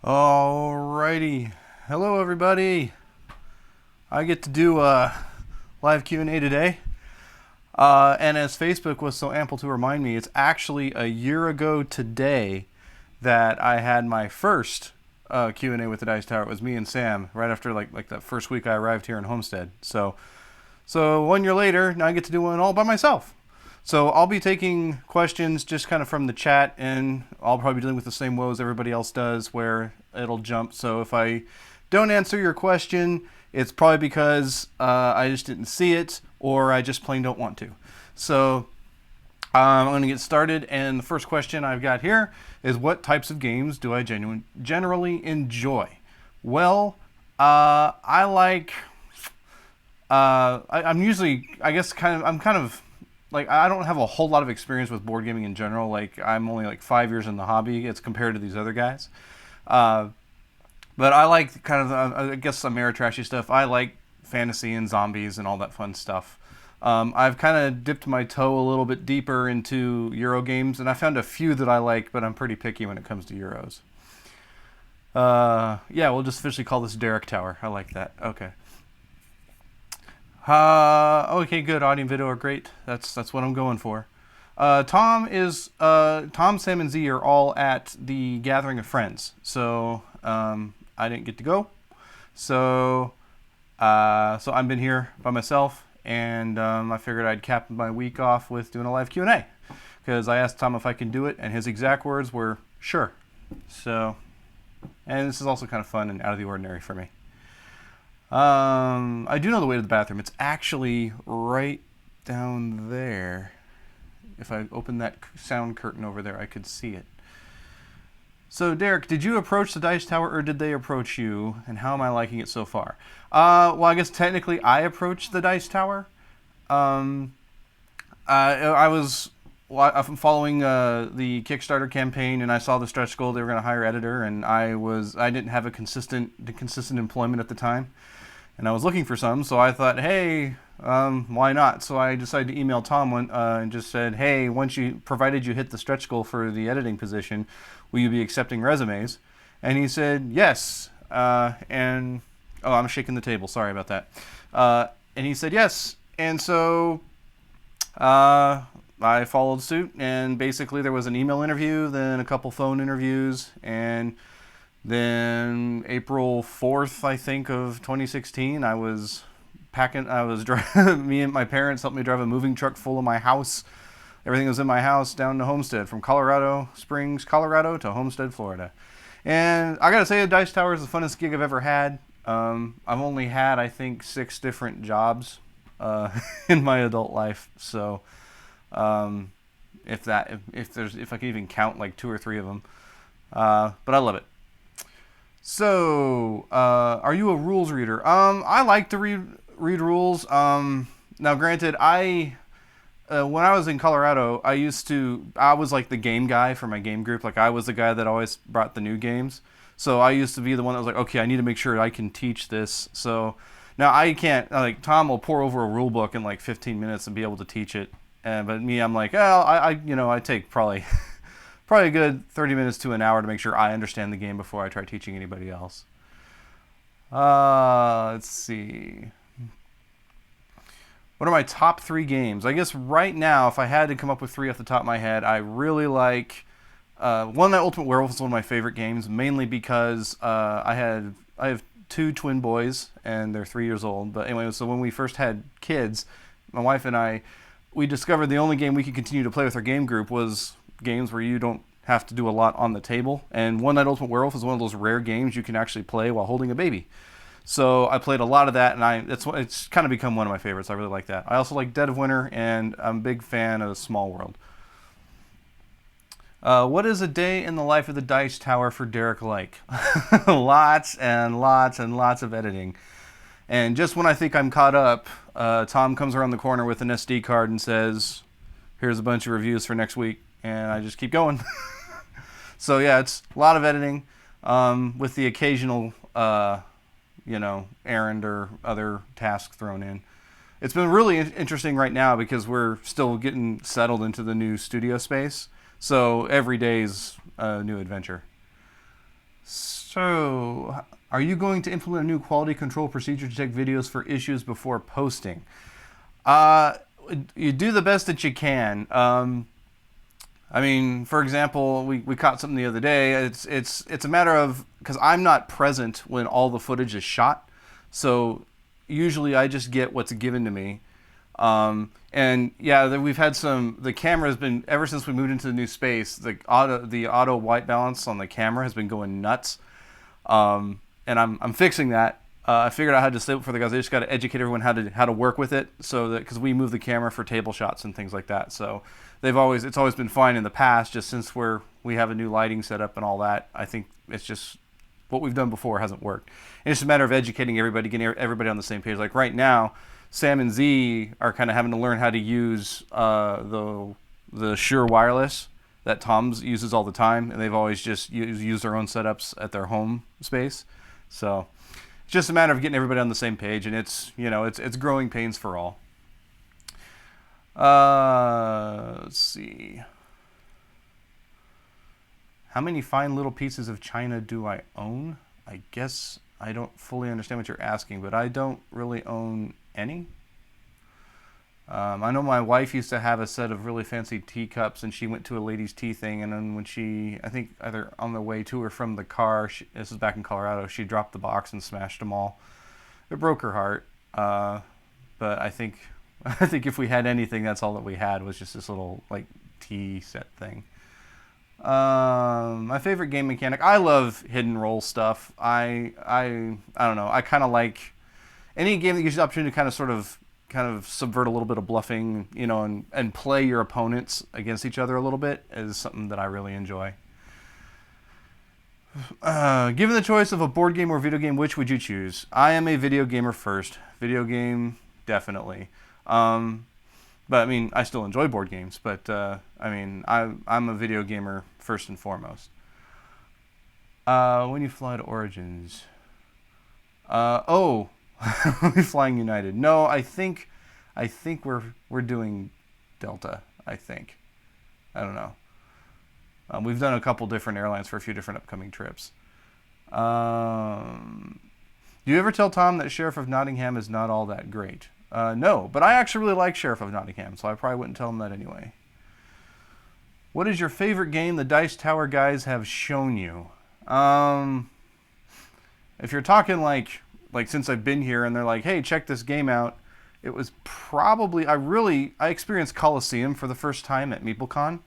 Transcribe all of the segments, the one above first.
Alrighty. Hello, everybody. I get to do a live Q&A today. And as Facebook was so ample to remind me, it's actually a year ago today that I had my first Q&A with the Dice Tower. It was me and Sam right after like that first week I arrived here in Homestead. So 1 year later, now I get to do one all by myself. So I'll be taking questions just kind of from the chat, and I'll probably be dealing with the same woes everybody else does, where it'll jump. So if I don't answer your question, it's probably because I just didn't see it, or I just plain don't want to. So I'm going to get started, and the first question I've got here is, what types of games do I generally enjoy? Well, I like. I'm usually, I guess, I'm kind of like, I don't have a whole lot of experience with board gaming in general. Like, I'm only like 5 years in the hobby. It's compared to these other guys. But I like kind of, I guess, some Ameritrashy stuff. I like fantasy and zombies and all that fun stuff. I've kind of dipped my toe a little bit deeper into Euro games, and I found a few that I like, but I'm pretty picky when it comes to Euros. Yeah, we'll just officially call this Derek Tower. I like that. Okay. Okay, good. Audio and video are great. That's what I'm going for. Tom, Sam, and Z are all at the Gathering of Friends, so I didn't get to go. So I've been here by myself, and I figured I'd cap my week off with doing a live Q&A, because I asked Tom if I can do it, and his exact words were sure. So, and this is also kind of fun and out of the ordinary for me. I do know the way to the bathroom. It's actually right down there. If I open that sound curtain over there, I could see it. So, Derek, did you approach the Dice Tower, or did they approach you? And how am I liking it so far? Well, I guess technically I approached the Dice Tower. I'm following the Kickstarter campaign, and I saw the stretch goal. They were going to hire an editor, and I didn't have a consistent employment at the time, and I was looking for some. So I thought, hey, why not? So I decided to email Tom and just said, hey, provided you hit the stretch goal for the editing position, will you be accepting resumes? And he said yes. I'm shaking the table. Sorry about that. And he said yes. And so I followed suit, and basically there was an email interview, then a couple phone interviews, and then April 4th, I think, of 2016, me and my parents helped me drive a moving truck full of my house. Everything was in my house down to Homestead, from Colorado Springs, Colorado to Homestead, Florida. And I gotta say, the Dice Tower is the funnest gig I've ever had. I've only had, I think, 6 different jobs in my adult life. So if I can even count like 2 or 3 of them. But I love it. So, are you a rules reader? I like to read rules. Now, granted, when I was in Colorado, I was like the game guy for my game group. Like, I was the guy that always brought the new games. So I used to be the one that was like, okay, I need to make sure I can teach this. So now I can't, like, Tom will pour over a rule book in like 15 minutes and be able to teach it. But me, I'm like, oh, I take probably a good 30 minutes to an hour to make sure I understand the game before I try teaching anybody else. Let's see. What are my top 3 games? I guess right now, if I had to come up with 3 off the top of my head, I really like One Night Ultimate Werewolf is one of my favorite games, mainly because I have 2 twin boys, and they're 3 years old. But anyway, so when we first had kids, my wife and we discovered the only game we could continue to play with our game group was games where you don't have to do a lot on the table. And One Night Ultimate Werewolf is one of those rare games you can actually play while holding a baby. So I played a lot of that, and it's kind of become one of my favorites. I really like that. I also like Dead of Winter, and I'm a big fan of Small World. What is a day in the life of the Dice Tower for Derek like? Lots and lots and lots of editing. And just when I think I'm caught up, Tom comes around the corner with an SD card and says, here's a bunch of reviews for next week. And I just keep going. So yeah, it's a lot of editing, with the occasional, errand or other task thrown in. It's been really interesting right now because we're still getting settled into the new studio space. So every day is a new adventure. So, are you going to implement a new quality control procedure to check videos for issues before posting? Uh, you do the best that you can. I mean, for example, we caught something the other day. It's a matter of, because I'm not present when all the footage is shot, so usually I just get what's given to me. And yeah, we've had the camera has been, ever since we moved into the new space, the auto white balance on the camera has been going nuts. And I'm fixing that. I figured out how to disable it for the guys. I just got to educate everyone how to work with it, so that, because we move the camera for table shots and things like that. So it's always been fine in the past. Just since we have a new lighting setup and all that, I think it's just what we've done before hasn't worked. And it's just a matter of educating everybody, getting everybody on the same page. Like right now, Sam and Z are kind of having to learn how to use the Shure wireless that Tom's uses all the time, and they've always just used their own setups at their home space. So it's just a matter of getting everybody on the same page, and it's growing pains for all. Let's see. How many fine little pieces of china do I own? I guess I don't fully understand what you're asking, but I don't really own any. I know my wife used to have a set of really fancy teacups, and she went to a ladies' tea thing, and then when she, I think either on the way to or from the car, this is back in Colorado, she dropped the box and smashed them all. It broke her heart, but I think if we had anything, that's all that we had, was just this little like tea set thing. My favorite game mechanic, I love hidden roll stuff. I don't know, I kind of like any game that gives you the opportunity to kind of subvert a little bit of bluffing, and play your opponents against each other a little bit, is something that I really enjoy. Given the choice of a board game or video game, which would you choose? I am a video gamer first. Video game, definitely. But I mean, I still enjoy board games, but I mean, I'm a video gamer first and foremost. When you fly to Origins. We flying United. No, I think we're doing Delta. I think. I don't know. We've done a couple different airlines for a few different upcoming trips. Do you ever tell Tom that Sheriff of Nottingham is not all that great? No, but I actually really like Sheriff of Nottingham, so I probably wouldn't tell him that anyway. What is your favorite game the Dice Tower guys have shown you? If you're talking like since I've been here and they're like, hey, check this game out, it was probably, I experienced Coliseum for the first time at MeepleCon,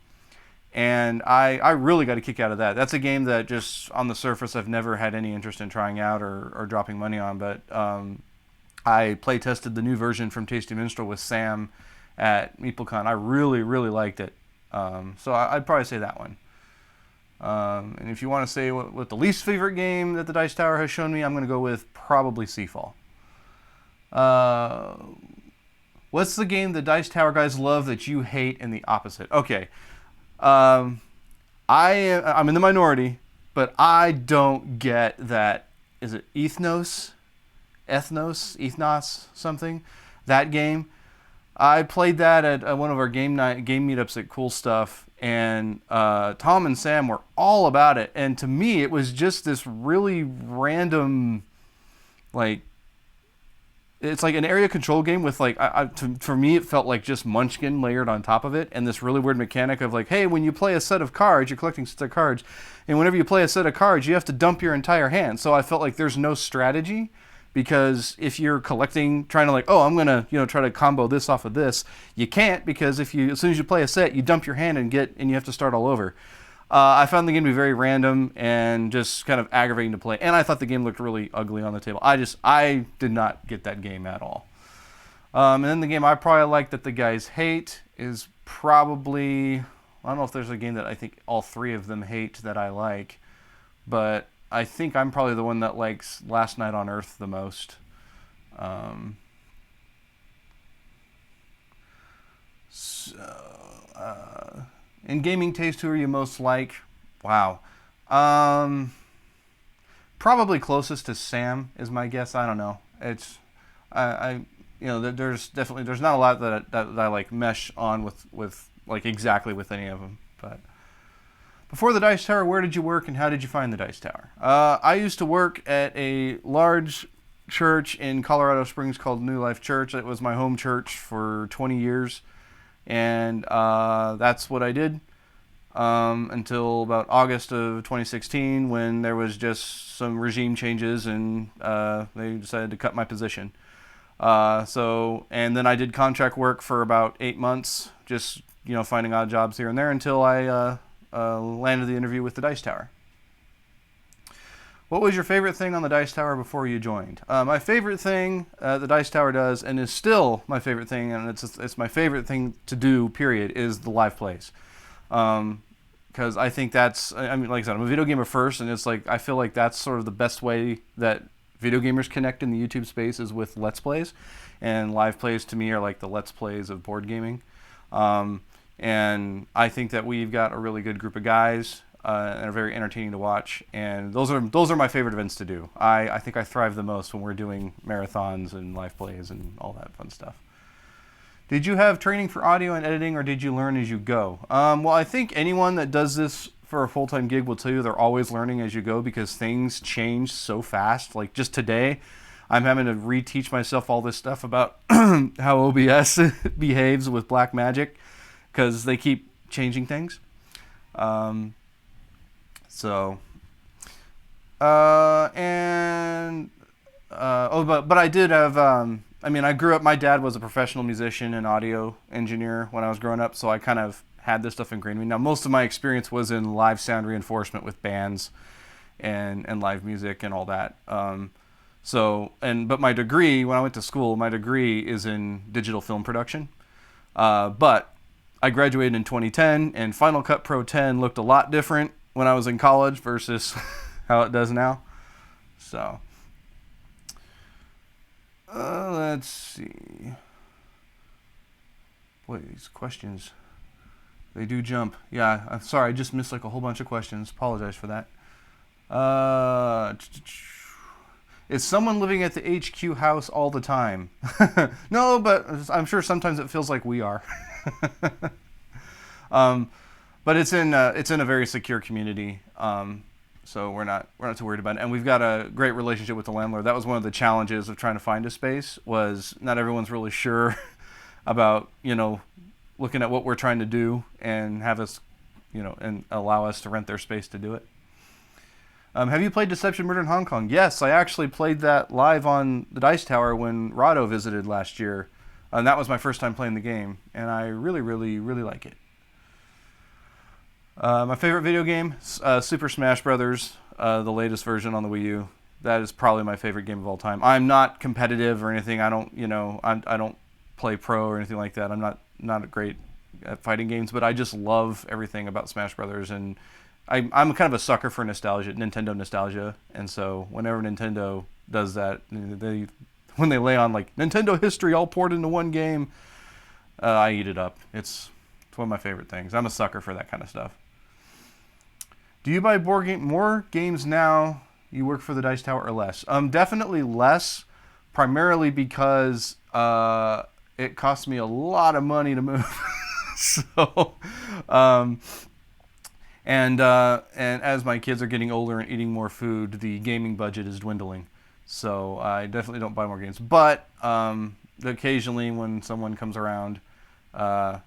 and I really got a kick out of that. That's a game that just on the surface I've never had any interest in trying out or dropping money on, but I play tested the new version from Tasty Minstrel with Sam at MeepleCon. I really, really liked it. So I'd probably say that one. And if you want to say what the least favorite game that the Dice Tower has shown me, I'm going to go with probably Seafall. What's the game the Dice Tower guys love that you hate and the opposite? Okay. I'm in the minority, but I don't get that. Is it Ethnos, something? That game. I played that at one of our game meetups at Cool Stuff, and Tom and Sam were all about it. And to me, it was just this really random, like, it's like an area control game with like, for me, it felt like just Munchkin layered on top of it, and this really weird mechanic of like, hey, when you play a set of cards, you're collecting sets of cards, and whenever you play a set of cards, you have to dump your entire hand. So I felt like there's no strategy. Because if you're collecting, trying to like, oh, I'm going to, try to combo this off of this, you can't, because as soon as you play a set, you dump your hand and you have to start all over. I found the game to be very random and just kind of aggravating to play. And I thought the game looked really ugly on the table. I did not get that game at all. And then the game I probably like that the guys hate is probably, I don't know if there's a game that I think all three of them hate that I like, but I think I'm probably the one that likes Last Night on Earth the most. In gaming taste, who are you most like? Wow. Probably closest to Sam is my guess. I don't know. It's there's not a lot that I like mesh on with like exactly with any of them, but Before the Dice Tower, where did you work and how did you find the Dice Tower? I used to work at a large church in Colorado Springs called New Life Church. It was my home church for 20 years, and that's what I did until about August of 2016 when there was just some regime changes and they decided to cut my position. And then I did contract work for about 8 months, just finding odd jobs here and there until I landed the interview with the Dice Tower. What was your favorite thing on the Dice Tower before you joined? My favorite thing the Dice Tower does, and is still my favorite thing, and it's my favorite thing to do, period, is the live plays. Because I think that's, like I said, I'm a video gamer first, and it's like, I feel like that's sort of the best way that video gamers connect in the YouTube space is with Let's Plays. And live plays to me are like the Let's Plays of board gaming. And I think that we've got a really good group of guys and are very entertaining to watch. And those are my favorite events to do. I think I thrive the most when we're doing marathons and live plays and all that fun stuff. Did you have training for audio and editing, or did you learn as you go? Well, I think anyone that does this for a full-time gig will tell you they're always learning as you go because things change so fast. Like just today, I'm having to reteach myself all this stuff about how OBS behaves with Black Magic because they keep changing things. But I did have, I grew up, my dad was a professional musician and audio engineer when I was growing up, so I kind of had this stuff ingrained in me. Now, most of my experience was in live sound reinforcement with bands and live music and all that. But my degree, when I went to school, my degree is in digital film production. But I graduated in 2010, and Final Cut Pro 10 looked a lot different when I was in college versus how it does now. So, let's see. Boy, these questions, they do jump. Yeah, I'm sorry, I just missed like a whole bunch of questions. Apologize for that. Is someone living at the HQ house all the time? No, but I'm sure sometimes it feels like we are. But it's in a very secure community, so we're not too worried about it. And we've got a great relationship with the landlord. That was one of the challenges of trying to find a space. Was not everyone's really sure about looking at what we're trying to do and have us and allow us to rent their space to do it. Have you played Deception Murder in Hong Kong? Yes, I actually played that live on the Dice Tower when Rado visited last year. And that was my first time playing the game. And I really, really, really like it. My favorite video game, Super Smash Brothers, the latest version on the Wii U. That is probably my favorite game of all time. I'm not competitive or anything. I don't, I don't play pro or anything like that. I'm not great at fighting games, but I just love everything about Smash Brothers, and I'm kind of a sucker for Nintendo nostalgia, and so whenever Nintendo does that, when they lay on like Nintendo history all poured into one game, I eat it up. It's one of my favorite things. I'm a sucker for that kind of stuff. Do you buy more games now you work for the Dice Tower or less? Definitely less, primarily because it costs me a lot of money to move. So, and as my kids are getting older and eating more food, the gaming budget is dwindling. So I definitely don't buy more games. But occasionally when someone comes around, or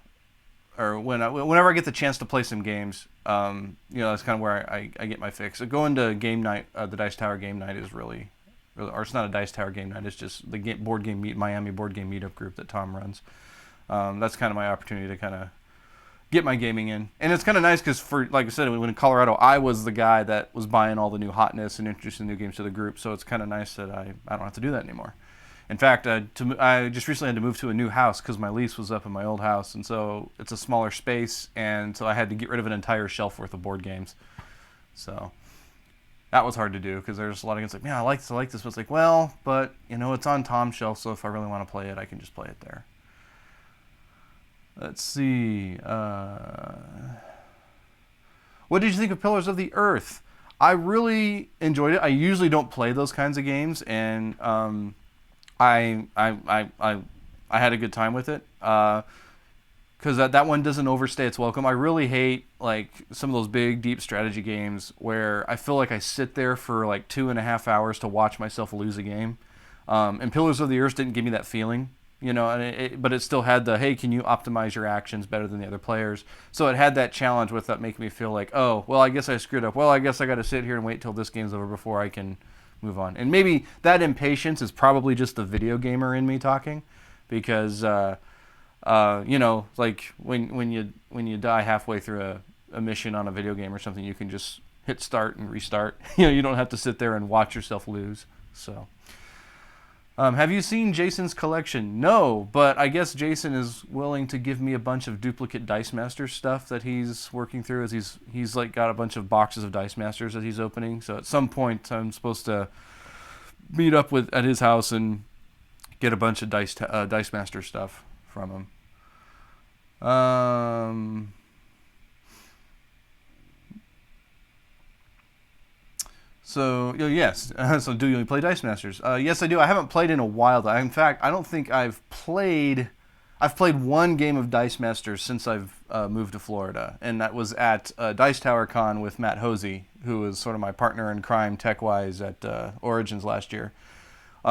whenever I get the chance to play some games, that's kind of where I get my fix. Going to game night, the Dice Tower game night is really, or it's not a Dice Tower game night. It's just the Miami board game meetup group that Tom runs. That's kind of my opportunity to kind of get my gaming in. And it's kind of nice because, like I said, when in Colorado, I was the guy that was buying all the new hotness and introducing new games to the group. So it's kind of nice that I don't have to do that anymore. In fact, I just recently had to move to a new house because my lease was up in my old house. And so it's a smaller space. And so I had to get rid of an entire shelf worth of board games. So that was hard to do because there's a lot of games like, man, I like this. But it's like, well, but, it's on Tom's shelf. So if I really want to play it, I can just play it there. Let's see. What did you think of Pillars of the Earth? I really enjoyed it. I usually don't play those kinds of games, and I had a good time with it. Kind because that one doesn't overstay its welcome. I really hate like some of those big deep strategy games where I feel like I sit there for like 2.5 hours to watch myself lose a game. And Pillars of the Earth didn't give me that feeling, you know, but it still had the, hey, can you optimize your actions better than the other players? So it had that challenge without making me feel like, oh, well, I guess I screwed up. Well, I guess I got to sit here and wait till this game's over before I can move on. And maybe that impatience is probably just the video gamer in me talking, because you know, like when you die halfway through a mission on a video game or something, you can just hit start and restart. You know, you don't have to sit there and watch yourself lose. So, have you seen Jason's collection? No, but I guess Jason is willing to give me a bunch of duplicate Dice Master stuff that he's working through, as he's like got a bunch of boxes of Dice Masters that he's opening. So at some point, I'm supposed to meet up at his house and get a bunch of Dice Master stuff from him. So yes. So do you play Dice Masters? Yes, I do. I haven't played in a while, though. In fact, I don't think I've played one game of Dice Masters since I've moved to Florida, and that was at Dice Tower Con with Matt Hosey, who was sort of my partner in crime tech-wise at Origins last year.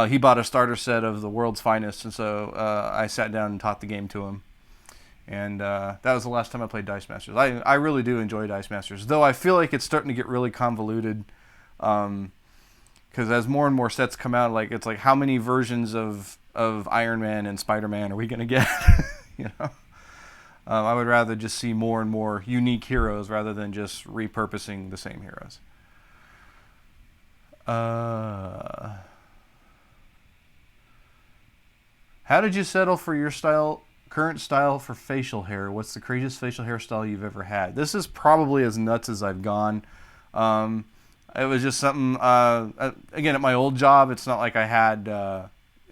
He bought a starter set of the world's finest, and so I sat down and taught the game to him. And that was the last time I played Dice Masters. I really do enjoy Dice Masters, though I feel like it's starting to get really convoluted. Because as more and more sets come out, like it's like, how many versions of Iron Man and Spider-Man are we gonna get? You know, I would rather just see more and more unique heroes rather than just repurposing the same heroes. How did you settle for your current style for facial hair? What's the craziest facial hairstyle you've ever had? This is probably as nuts as I've gone. It was just something, again, at my old job, it's not like I had,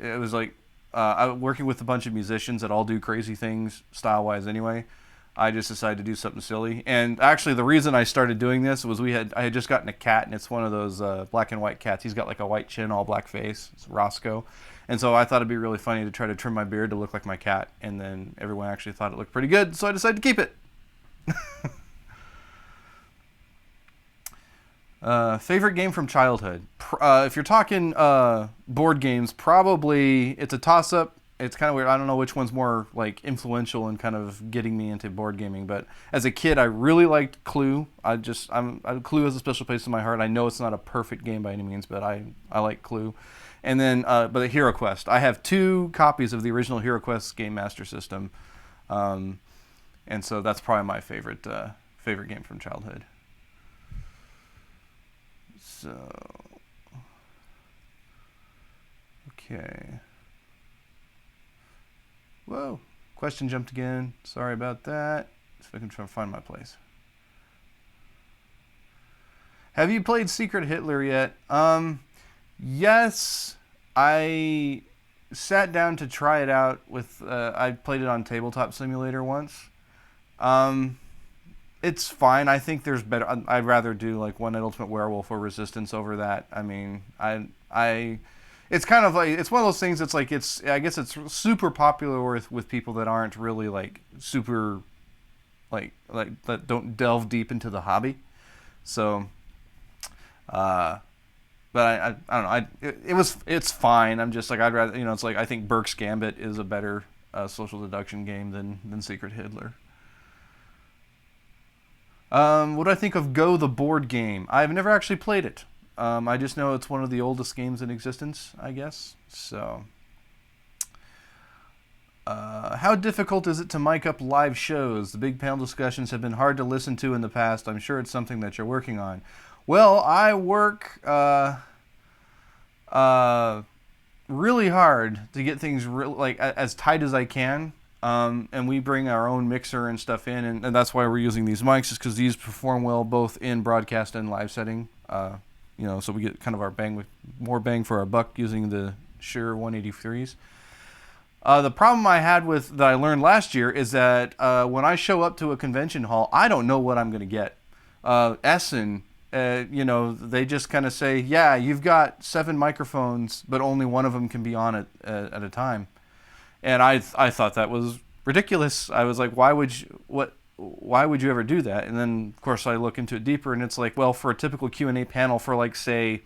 it was like, I was working with a bunch of musicians that all do crazy things style-wise anyway. I just decided to do something silly. And actually, the reason I started doing this was I had just gotten a cat, and it's one of those black and white cats. He's got like a white chin, all black face. It's Roscoe. And so I thought it'd be really funny to try to trim my beard to look like my cat. And then everyone actually thought it looked pretty good, so I decided to keep it. Favorite game from childhood? If you're talking board games, probably it's a toss-up. It's kind of weird. I don't know which one's more like influential in kind of getting me into board gaming. But as a kid, I really liked Clue. Clue has a special place in my heart. I know it's not a perfect game by any means, but I like Clue. And then, but the Hero Quest. I have 2 copies of the original Hero Quest Game Master System, and so that's probably my favorite game from childhood. So, okay. Whoa, question jumped again. Sorry about that. See if I can try to find my place. Have you played Secret Hitler yet? Yes, I sat down to try it out with, I played it on Tabletop Simulator once. It's fine. I think there's better. I'd rather do like One Night Ultimate Werewolf or Resistance over that. I mean, it's kind of like, it's one of those things that's like, I guess it's super popular with people that aren't really like super, like that don't delve deep into the hobby. So, but I don't know. It's fine. I'm just like, I'd rather, it's like, I think Burke's Gambit is a better social deduction game than Secret Hitler. What do I think of Go the board game? I've never actually played it. I just know it's one of the oldest games in existence, I guess. So, how difficult is it to mic up live shows? The big panel discussions have been hard to listen to in the past. I'm sure it's something that you're working on. Well, I work really hard to get things as tight as I can. And we bring our own mixer and stuff in, and that's why we're using these mics, is because these perform well both in broadcast and live setting. So we get kind of more bang for our buck using the Shure 183s. The problem I had that I learned last year is that when I show up to a convention hall, I don't know what I'm going to get. Essen, they just kind of say, yeah, you've got 7 microphones, but only one of them can be on at a time. And I thought that was ridiculous. I was like, why would you ever do that? And then of course I look into it deeper, and it's like, well, for a typical Q&A panel for like say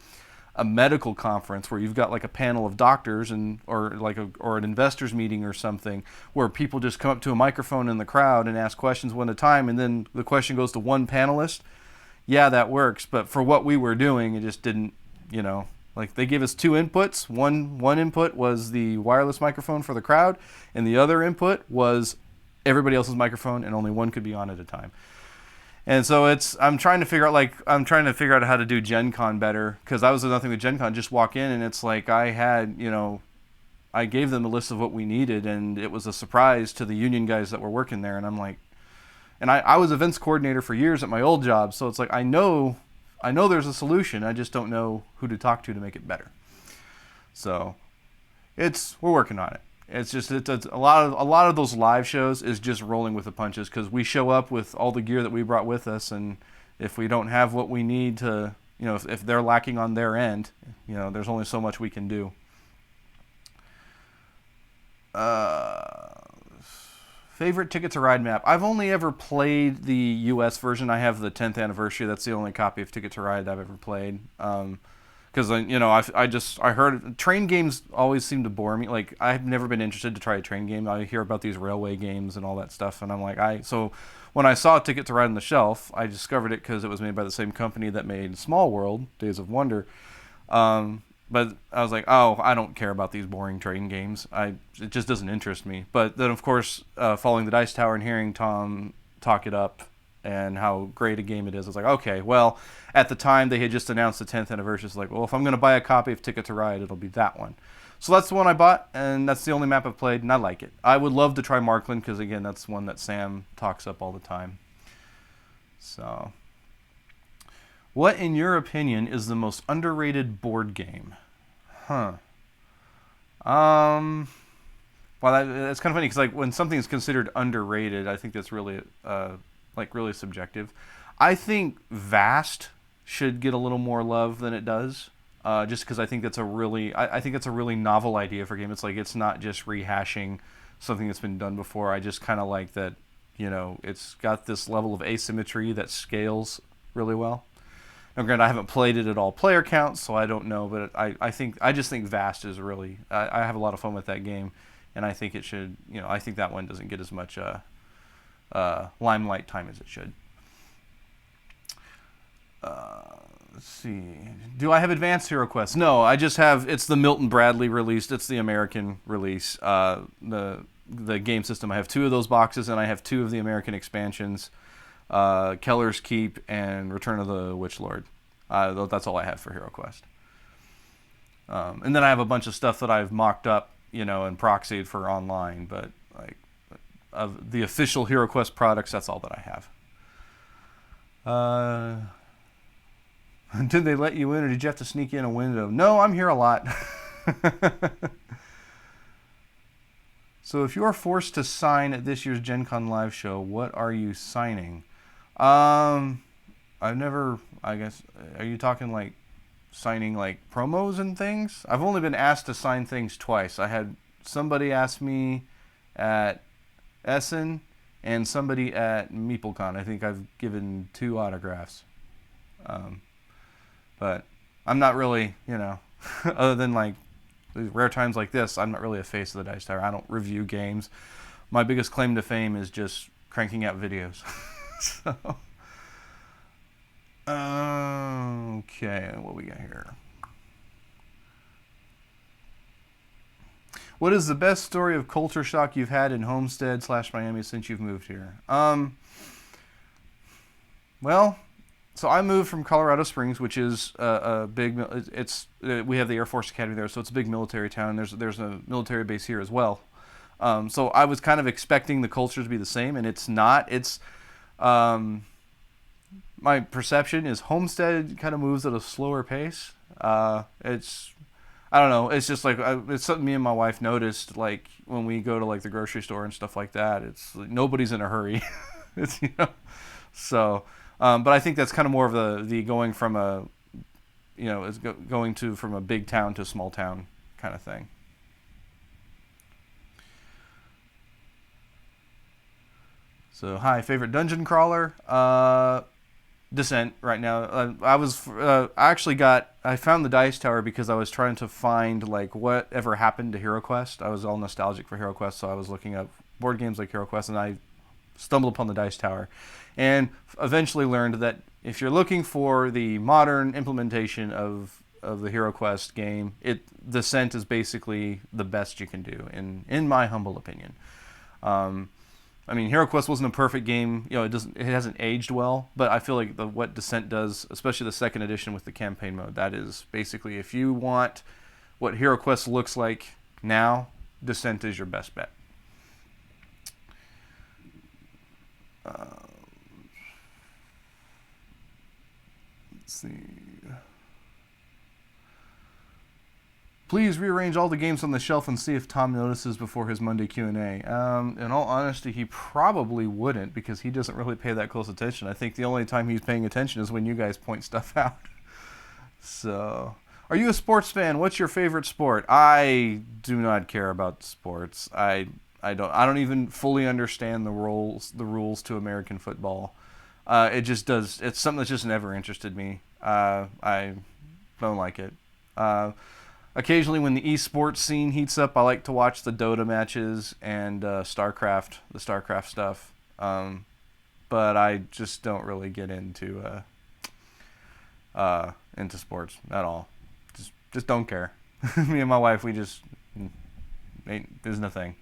a medical conference where you've got like a panel of doctors and or an investors meeting or something where people just come up to a microphone in the crowd and ask questions one at a time, and then the question goes to one panelist. Yeah, that works, but for what we were doing, it just didn't, like they gave us two inputs. One input was the wireless microphone for the crowd, and the other input was everybody else's microphone, and only one could be on at a time. And so I'm trying to figure out how to do Gen Con better, because that was another thing with Gen Con. Just walk in and it's like I gave them a list of what we needed, and it was a surprise to the union guys that were working there. And I'm like, and I was events coordinator for years at my old job, so it's like I know there's a solution. I just don't know who to talk to make it better. So we're working on it. It's a lot of those live shows is just rolling with the punches, because we show up with all the gear that we brought with us, and if we don't have what we need to, if they're lacking on their end, there's only so much we can do. Favorite Ticket to Ride map. I've only ever played the US version. I have the 10th anniversary. That's the only copy of Ticket to Ride I've ever played. Because I heard train games always seem to bore me. Like, I've never been interested to try a train game. I hear about these railway games and all that stuff, and I'm like, so when I saw Ticket to Ride on the shelf, I discovered it because it was made by the same company that made Small World, Days of Wonder. But I was like, oh, I don't care about these boring train games. It just doesn't interest me. But then, of course, following the Dice Tower and hearing Tom talk it up and how great a game it is, I was like, okay, well, at the time they had just announced the 10th anniversary. It's like, well, if I'm going to buy a copy of Ticket to Ride, it'll be that one. So that's the one I bought, and that's the only map I've played, and I like it. I would love to try Markland, because, again, that's one that Sam talks up all the time. So, what, in your opinion, is the most underrated board game? Well, that's kind of funny, because like when something is considered underrated, I think that's really really subjective. I think Vast should get a little more love than it does, just because I think that's I think it's a really novel idea for a game. It's like, it's not just rehashing something that's been done before. I just kind of like that, it's got this level of asymmetry that scales really well. Now, granted, I haven't played it at all player counts, so I don't know, but I just think Vast is really, I have a lot of fun with that game, and I think it should, I think that one doesn't get as much limelight time as it should. Let's see. Do I have Advanced Hero Quest? No, I just have, it's the Milton Bradley released, it's the American release. The game system, I have 2 of those boxes, and I have 2 of the American expansions. Keller's Keep and Return of the Witch Lord. That's all I have for Hero Quest. And then I have a bunch of stuff that I've mocked up, and proxied for online, but like of the official Hero Quest products, that's all that I have. Did they let you in, or did you have to sneak in a window? No, I'm here a lot. So if you are forced to sign at this year's Gen Con live show, what are you signing? I've never, I guess, are you talking like signing like promos and things? I've only been asked to sign things twice. I had somebody ask me at Essen and somebody at MeepleCon. I think I've given 2 autographs. But I'm not really, other than like rare times like this, I'm not really a face of the Dice Tower. I don't review games. My biggest claim to fame is just cranking out videos. So, okay, what we got here? What is the best story of culture shock you've had in Homestead / Miami since you've moved here? Well, so I moved from Colorado Springs, which is a big. We have the Air Force Academy there, so it's a big military town. There's a military base here as well. So I was kind of expecting the culture to be the same, and it's not. It's my perception is Homestead kind of moves at a slower pace. I don't know. It's just like it's something me and my wife noticed. Like when we go to like the grocery store and stuff like that, it's like, nobody's in a hurry. It's so. But I think that's kind of more of the going from a, going to from a big town to a small town kind of thing. So, hi, favorite dungeon crawler? Descent right now. I found the Dice Tower because I was trying to find like whatever happened to Hero Quest. I was all nostalgic for Hero Quest, so I was looking up board games like Hero Quest, and I stumbled upon the Dice Tower, and eventually learned that if you're looking for the modern implementation of the Hero Quest game, Descent is basically the best you can do, in my humble opinion. I mean, Hero Quest wasn't a perfect game. It hasn't aged well, but I feel like what Descent does, especially the second edition with the campaign mode, that is basically, if you want what Hero Quest looks like now, Descent is your best bet. Let's see. Please rearrange all the games on the shelf and see if Tom notices before his Monday Q&A. In all honesty, he probably wouldn't, because he doesn't really pay that close attention. I think the only time he's paying attention is when you guys point stuff out. So, are you a sports fan? What's your favorite sport? I do not care about sports. I don't even fully understand the rules to American football. It's something that's just never interested me. I don't like it. Occasionally, when the esports scene heats up, I like to watch the Dota matches and the StarCraft stuff. But I just don't really get into sports at all. Just don't care. Me and my wife, there's nothing.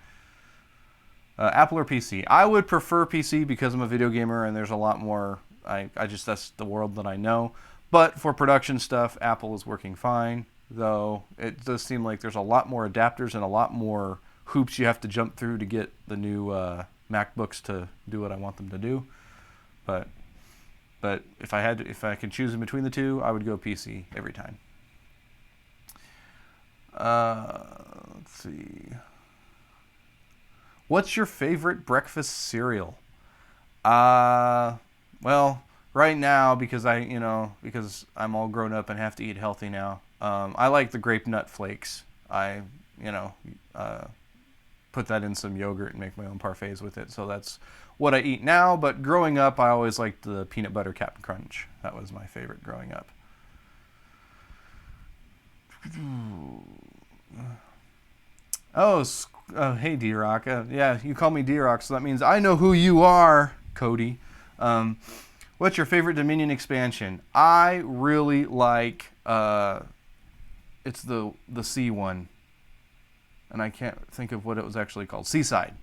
Apple or PC? I would prefer PC because I'm a video gamer and there's a lot more. That's the world that I know. But for production stuff, Apple is working fine. Though it does seem like there's a lot more adapters and a lot more hoops you have to jump through to get the new MacBooks to do what I want them to do. But if I could choose in between the two, I would go PC every time. Let's see. What's your favorite breakfast cereal? Well, right now, because I'm all grown up and have to eat healthy now. I like the grape nut flakes. I put that in some yogurt and make my own parfaits with it. So that's what I eat now. But growing up, I always liked the peanut butter Captain Crunch. That was my favorite growing up. Hey D-Rock. Yeah, you call me D-Rock, so that means I know who you are, Cody. What's your favorite Dominion expansion? I really like it's the C one, and I can't think of what it was actually called. Seaside.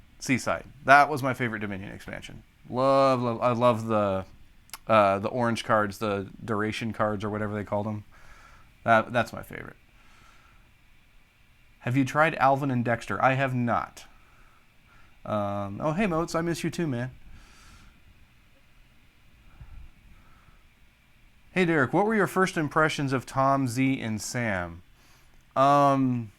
That was my favorite Dominion expansion. I love the orange cards, the duration cards or whatever they called them. That's my favorite. Have you tried Alvin and Dexter? I have not. Hey Moats, I miss you too, man. Hey Derek, what were your first impressions of Tom, Z, and Sam? Tom's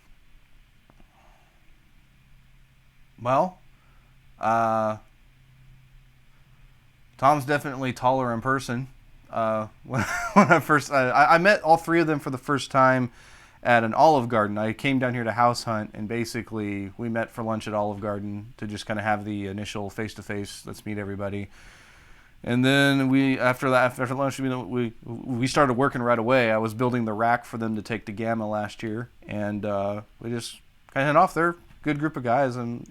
definitely taller in person. When I met all three of them for the first time at an Olive Garden. I came down here to house hunt, and basically we met for lunch at Olive Garden to just kind of have the initial face-to-face, let's meet everybody. And then after lunch, we started working right away. I was building the rack for them to take to Gamma last year, and we just kind of head off. They're a good group of guys, and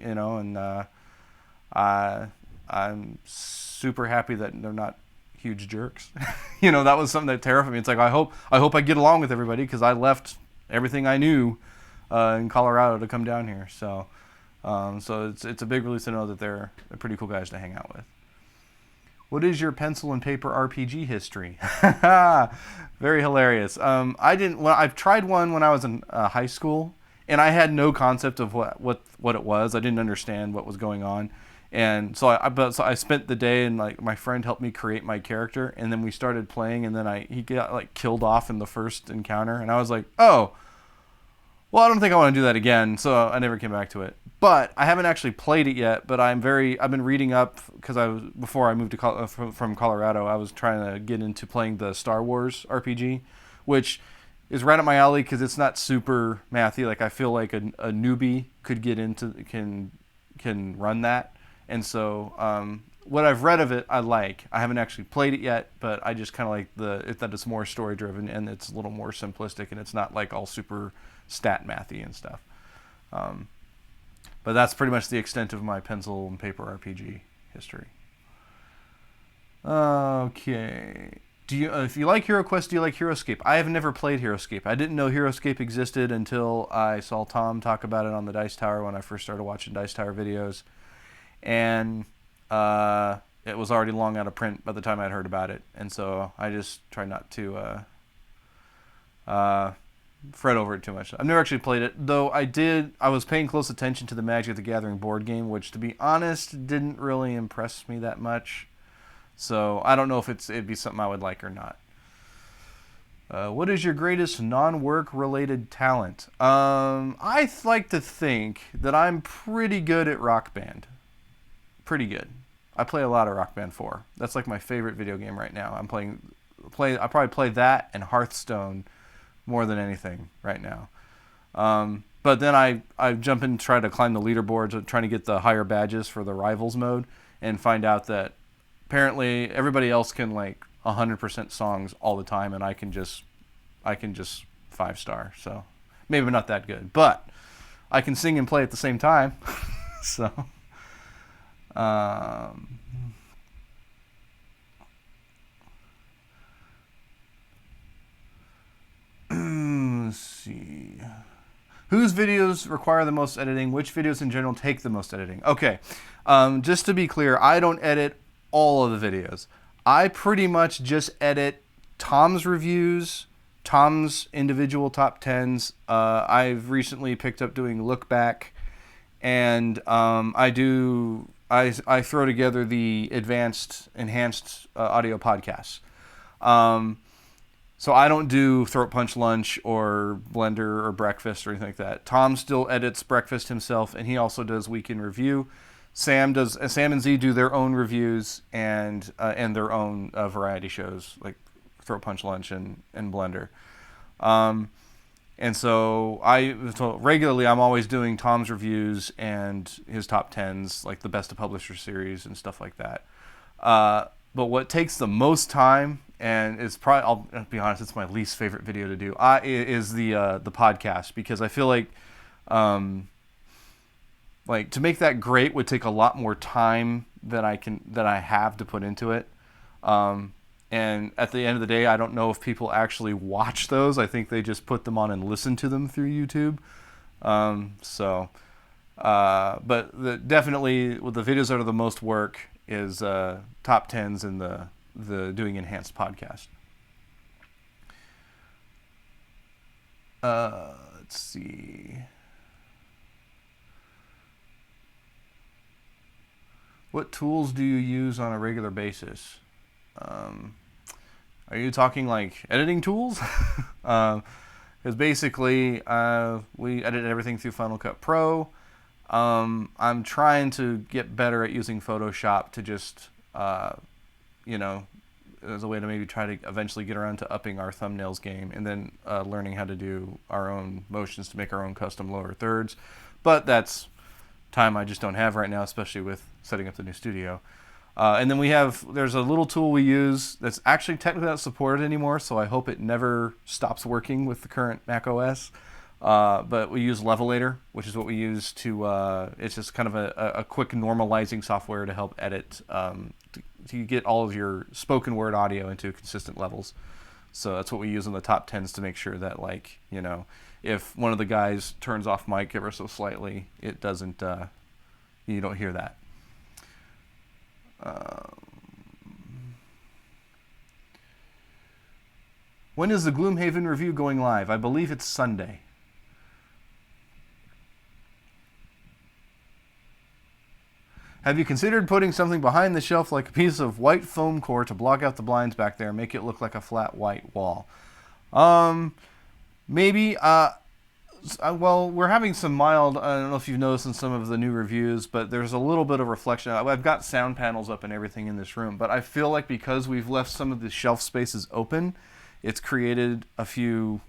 I'm super happy that they're not huge jerks. That was something that terrified me. It's like I hope I get along with everybody, because I left everything I knew in Colorado to come down here. So it's a big relief to know that they're pretty cool guys to hang out with. What is your pencil and paper RPG history? Very hilarious. I've tried one when I was in high school, and I had no concept of what it was. I didn't understand what was going on, and so I spent the day, and like my friend helped me create my character, and then we started playing, and then he got like killed off in the first encounter, and I was like, oh. Well, I don't think I want to do that again, so I never came back to it. But I haven't actually played it yet. But I've been reading up, because before I moved to from Colorado, I was trying to get into playing the Star Wars RPG, which is right up my alley because it's not super mathy. Like I feel like a newbie could get into can run that, and so what I've read of it, I like. I haven't actually played it yet, but I just kind of like that it's more story driven and it's a little more simplistic and it's not like all super stat mathy and stuff. But that's pretty much the extent of my pencil and paper RPG history. Okay. If you like HeroQuest, do you like HeroScape? I have never played HeroScape. I didn't know HeroScape existed until I saw Tom talk about it on the Dice Tower when I first started watching Dice Tower videos. And it was already long out of print by the time I'd heard about it. And so I just try not to fret over it too much. I've never actually played it, though I was paying close attention to the Magic the Gathering board game, which, to be honest, didn't really impress me that much. So I don't know if it'd be something I would like or not. What is your greatest non-work related talent? I like to think that I'm pretty good at Rock Band. Pretty good. I play a lot of Rock Band 4. That's like my favorite video game right now. I probably play that and Hearthstone more than anything right now. But then I jump in and try to climb the leaderboards, trying to get the higher badges for the Rivals mode, and find out that apparently everybody else can like 100% songs all the time, and I can just 5-star. So maybe not that good, but I can sing and play at the same time. So let's see. Whose videos require the most editing? Which videos in general take the most editing? Okay, just to be clear, I don't edit all of the videos. I pretty much just edit Tom's reviews, Tom's individual top 10s. I've recently picked up doing look back, and I throw together the enhanced audio podcasts. So I don't do Throat Punch Lunch or Blender or Breakfast or anything like that. Tom still edits Breakfast himself, and he also does Week in Review. Sam and Z do their own reviews and their own variety shows like Throat Punch Lunch and Blender. And so regularly I'm always doing Tom's reviews and his top 10s, like the Best of Publisher series and stuff like that. But what takes the most time, and it's probably, I'll be honest, it's my least favorite video to do, is the podcast, because I feel like to make that great would take a lot more time than I have to put into it. And at the end of the day, I don't know if people actually watch those. I think they just put them on and listen to them through YouTube. But definitely with the videos that are the most work is top 10s and the doing enhanced podcast. Let's see. What tools do you use on a regular basis? Are you talking like editing tools? Because basically we edit everything through Final Cut Pro. I'm trying to get better at using Photoshop to just, as a way to maybe try to eventually get around to upping our thumbnails game, and then learning how to do our own motions to make our own custom lower thirds. But that's time I just don't have right now, especially with setting up the new studio. And then there's a little tool we use that's actually technically not supported anymore, so I hope it never stops working with the current Mac OS. But we use Levelator, which is what we use it's just kind of a quick normalizing software to help edit, to get all of your spoken word audio into consistent levels. So that's what we use in the top 10s to make sure that, if one of the guys turns off mic ever so slightly, it doesn't, you don't hear that. When is the Gloomhaven review going live? I believe it's Sunday. Have you considered putting something behind the shelf like a piece of white foam core to block out the blinds back there and make it look like a flat white wall? Maybe. Well, we're having some mild, I don't know if you've noticed in some of the new reviews, but there's a little bit of reflection. I've got sound panels up and everything in this room, but I feel like because we've left some of the shelf spaces open, it's created a few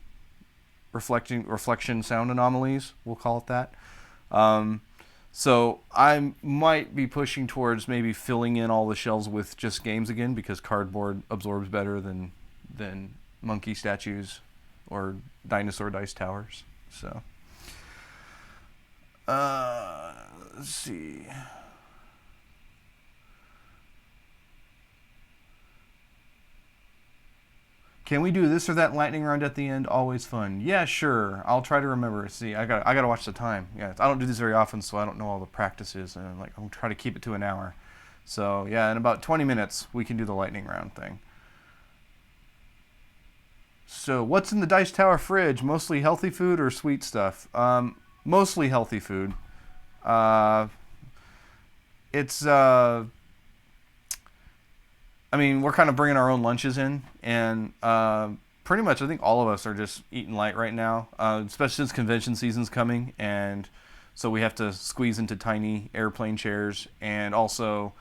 reflection sound anomalies, we'll call it that. So I might be pushing towards maybe filling in all the shelves with just games again, because cardboard absorbs better than monkey statues or dinosaur dice towers. So let's see. Can we do this or that lightning round at the end? Always fun. Yeah, sure. I'll try to remember. See, I gotta watch the time. Yeah, I don't do this very often, so I don't know all the practices, and like I'm trying to keep it to an hour. So yeah, in about 20 minutes we can do the lightning round thing. So what's in the Dice Tower fridge? Mostly healthy food or sweet stuff? Mostly healthy food. Uh, it's I mean, we're kind of bringing our own lunches in, and pretty much I think all of us are just eating light right now, especially since convention season's coming, and so we have to squeeze into tiny airplane chairs, and also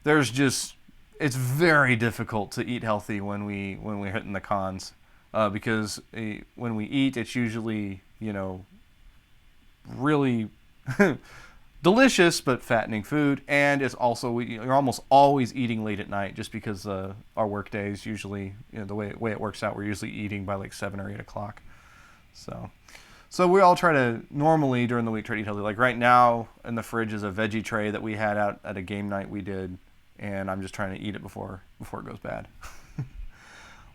there's just it's very difficult to eat healthy when we're hitting the cons, because when we eat, it's usually really delicious but fattening food, and it's also you're almost always eating late at night, just because our work days usually, the way it works out, we're usually eating by like 7 or 8 o'clock. So we all try to normally during the week try to eat healthy. Like right now in the fridge is a veggie tray that we had out at a game night we did, and I'm just trying to eat it before it goes bad.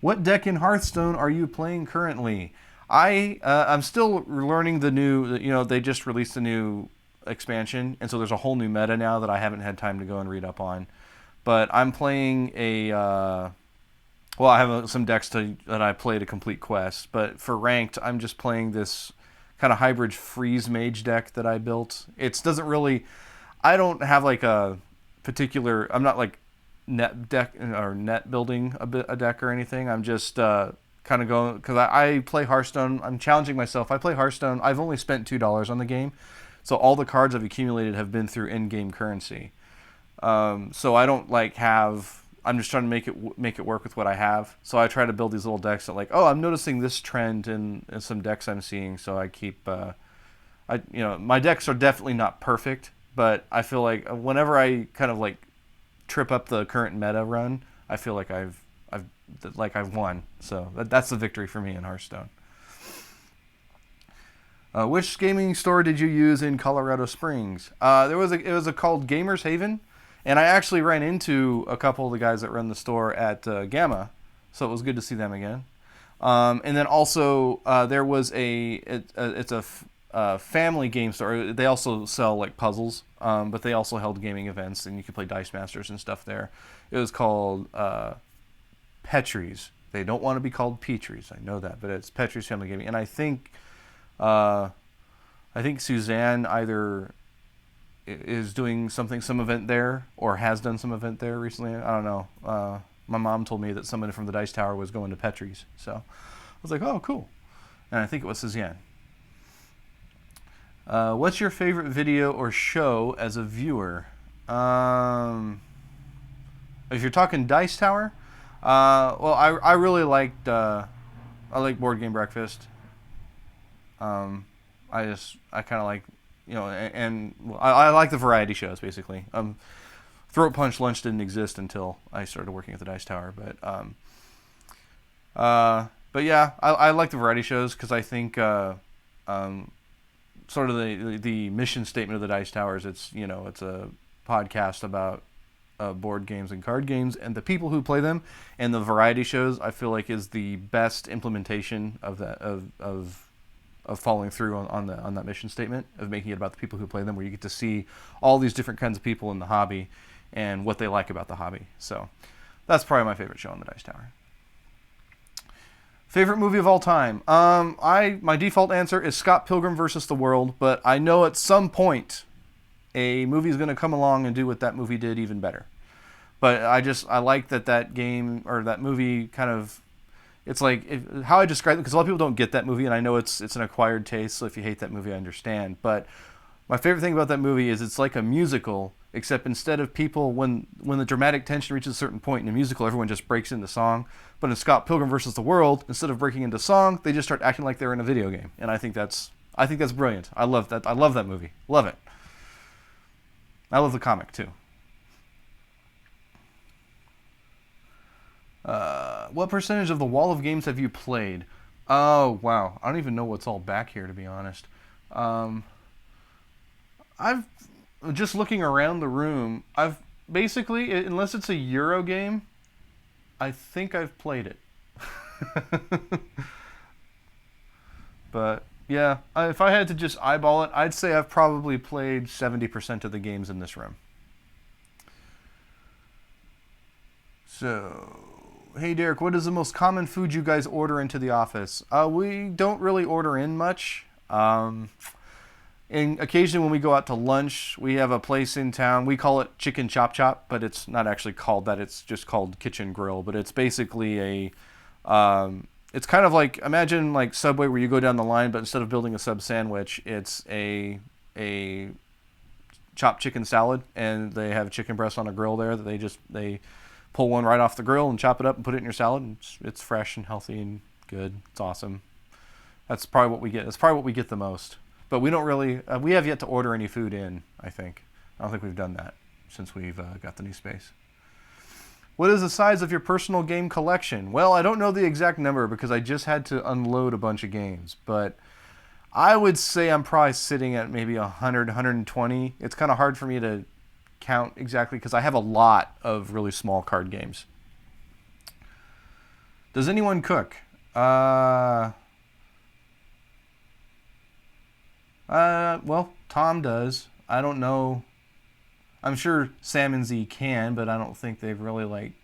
What deck in Hearthstone are you playing currently? I'm still learning the new. They just released a new expansion, and so there's a whole new meta now that I haven't had time to go and read up on. But I'm playing I have some decks that I play to complete quests. But for ranked, I'm just playing this kind of hybrid freeze mage deck that I built. It doesn't really. I don't have like a particular. I'm not like net deck or net building a deck or anything. I'm just kind of going because I play Hearthstone. I'm challenging myself. I play Hearthstone. I've only spent $2 on the game, so all the cards I've accumulated have been through in-game currency. So I don't have. I'm just trying to make it work with what I have. So I try to build these little decks that I'm noticing this trend in some decks I'm seeing. So I keep. My decks are definitely not perfect, but I feel like whenever I kind of trip up the current meta run, I feel like I've won. So that's the victory for me in Hearthstone. Which gaming store did you use in Colorado Springs? It was called Gamers Haven, and I actually ran into a couple of the guys that run the store at Gamma, so it was good to see them again. And then also there was it's a family game store. They also sell puzzles, but they also held gaming events, and you could play Dice Masters and stuff there. It was called Petrie's. They don't want to be called Petrie's, I know that, but it's Petrie's Family Gaming, and I think Suzanne either is doing some event there or has done some event there recently. I don't know. My mom told me that someone from the Dice Tower was going to Petrie's, so I was like, oh, cool. And I think it was Suzanne. What's your favorite video or show as a viewer? If you're talking Dice Tower, I really liked I like Board Game Breakfast. I kind of like, and I like the variety shows basically. Throat Punch Lunch didn't exist until I started working at the Dice Tower, but yeah, I like the variety shows because I think sort of the mission statement of the Dice Tower is it's a podcast about board games and card games and the people who play them, and the variety shows I feel like is the best implementation of that of following through on that mission statement of making it about the people who play them, where you get to see all these different kinds of people in the hobby and what they like about the hobby. So that's probably my favorite show on the Dice Tower. Favorite movie of all time? My default answer is Scott Pilgrim versus the World, but I know at some point a movie is going to come along and do what that movie did even better. But I like that game or that movie kind of. It's how I describe it, because a lot of people don't get that movie, and I know it's an acquired taste, so if you hate that movie, I understand. But my favorite thing about that movie is it's like a musical, except instead of people, when the dramatic tension reaches a certain point in a musical, everyone just breaks into song. But in Scott Pilgrim versus the World, instead of breaking into song, they just start acting like they're in a video game. And I think that's brilliant. I love that. I love that movie. Love it. I love the comic too. What percentage of the wall of games have you played? Oh, wow. I don't even know what's all back here, to be honest. Um, I've just looking around the room. I've basically, unless it's a Euro game, I think I've played it. But yeah, if I had to just eyeball it, I'd say I've probably played 70% of the games in this room. So, hey Derek, what is the most common food you guys order into the office? We don't really order in much. And occasionally when we go out to lunch, we have a place in town. We call it Chicken Chop Chop, but it's not actually called that. It's just called Kitchen Grill. But it's basically it's kind of like, imagine like Subway where you go down the line, but instead of building a sub sandwich, it's a chopped chicken salad, and they have chicken breast on a grill there that they pull one right off the grill and chop it up and put it in your salad, and it's fresh and healthy and good. It's awesome. That's probably what we get. That's probably what we get the most. But we don't really, we have yet to order any food in, I think. I don't think we've done that since we've got the new space. What is the size of your personal game collection? Well, I don't know the exact number because I just had to unload a bunch of games, but I would say I'm probably sitting at maybe 100, 120. It's kind of hard for me to count exactly because I have a lot of really small card games. Does anyone cook? Well, Tom does. I don't know. I'm sure Sam and Z can, but I don't think they've really like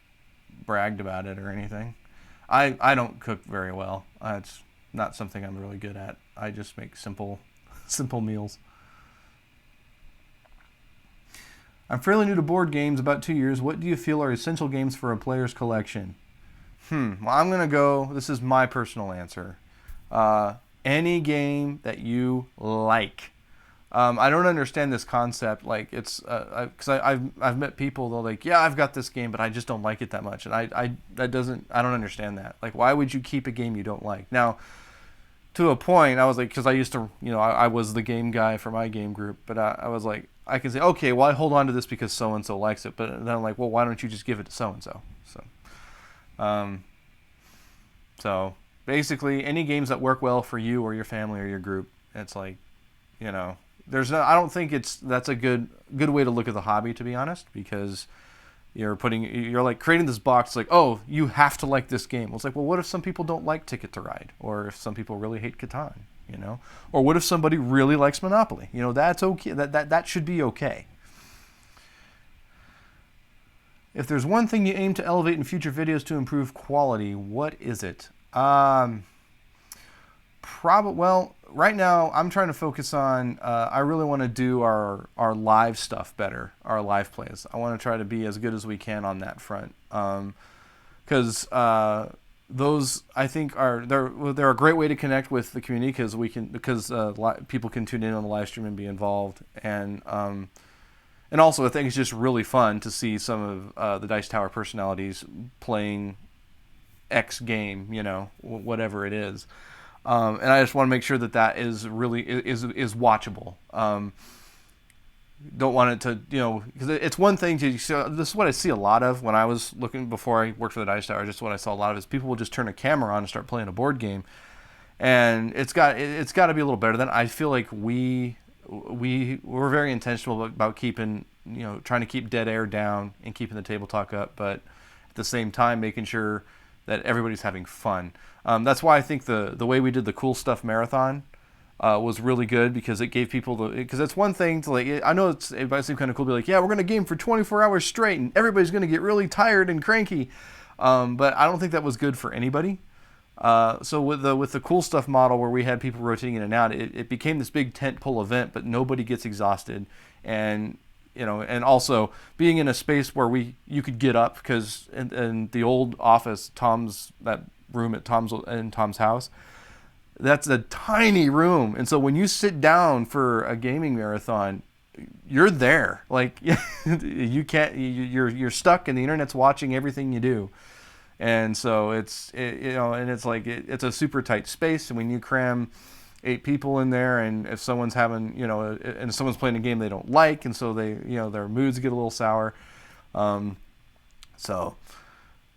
bragged about it or anything. I don't cook very well. It's not something I'm really good at. I just make simple meals. I'm fairly new to board games, about 2 years. What do you feel are essential games for a player's collection? Well, I'm going to go, this is my personal answer. Any game that you like. I don't understand this concept. Like it's, because I've met people, they're like, yeah, I've got this game, but I just don't like it that much. And I don't understand that. Like, why would you keep a game you don't like? Now, to a point, I was like, because I used to, I was the game guy for my game group, but I was like, I can say, okay, well, I hold on to this because so-and-so likes it. But then I'm like, well, why don't you just give it to so-and-so? So basically, any games that work well for you or your family or your group, it's like, there's no, I don't think that's a good way to look at the hobby, to be honest, because you're like creating this box like, oh, you have to like this game. Well, it's like, well, what if some people don't like Ticket to Ride, or if some people really hate Catan, or what if somebody really likes Monopoly? That's okay. That should be okay. If there's one thing you aim to elevate in future videos to improve quality, what is it? Well, right now I'm trying to focus on, I really want to do our live stuff better, our live plays. I want to try to be as good as we can on that front. Because those, I think, they're a great way to connect with the community, because people can tune in on the live stream and be involved. And also I think it's just really fun to see some of the Dice Tower personalities playing X game, whatever it is. And I just want to make sure that is really is watchable. Don't want it to, because it's one thing to, so this is what I see a lot of when I was looking before I worked for the Dice Tower. Just what I saw a lot of is people will just turn a camera on and start playing a board game, and it's got to be a little better than. I feel like we're very intentional about keeping, trying to keep dead air down and keeping the table talk up, but at the same time making sure that everybody's having fun. That's why I think the way we did the Cool Stuff Marathon was really good, because it gave people because it's one thing to like, I know it might seem kind of cool to be like, yeah, we're going to game for 24 hours straight and everybody's going to get really tired and cranky. But I don't think that was good for anybody. So with the Cool Stuff model, where we had people rotating in and out, it became this big tentpole event, but nobody gets exhausted. And and also being in a space where you could get up, because in the old office, that room at Tom's house, that's a tiny room, and so when you sit down for a gaming marathon, you're there. Like you can't. You're stuck, and the internet's watching everything you do, and so it's like it's a super tight space, and when you cram 8 people in there, and if someone's having, and someone's playing a game they don't like, and so they, their moods get a little sour. So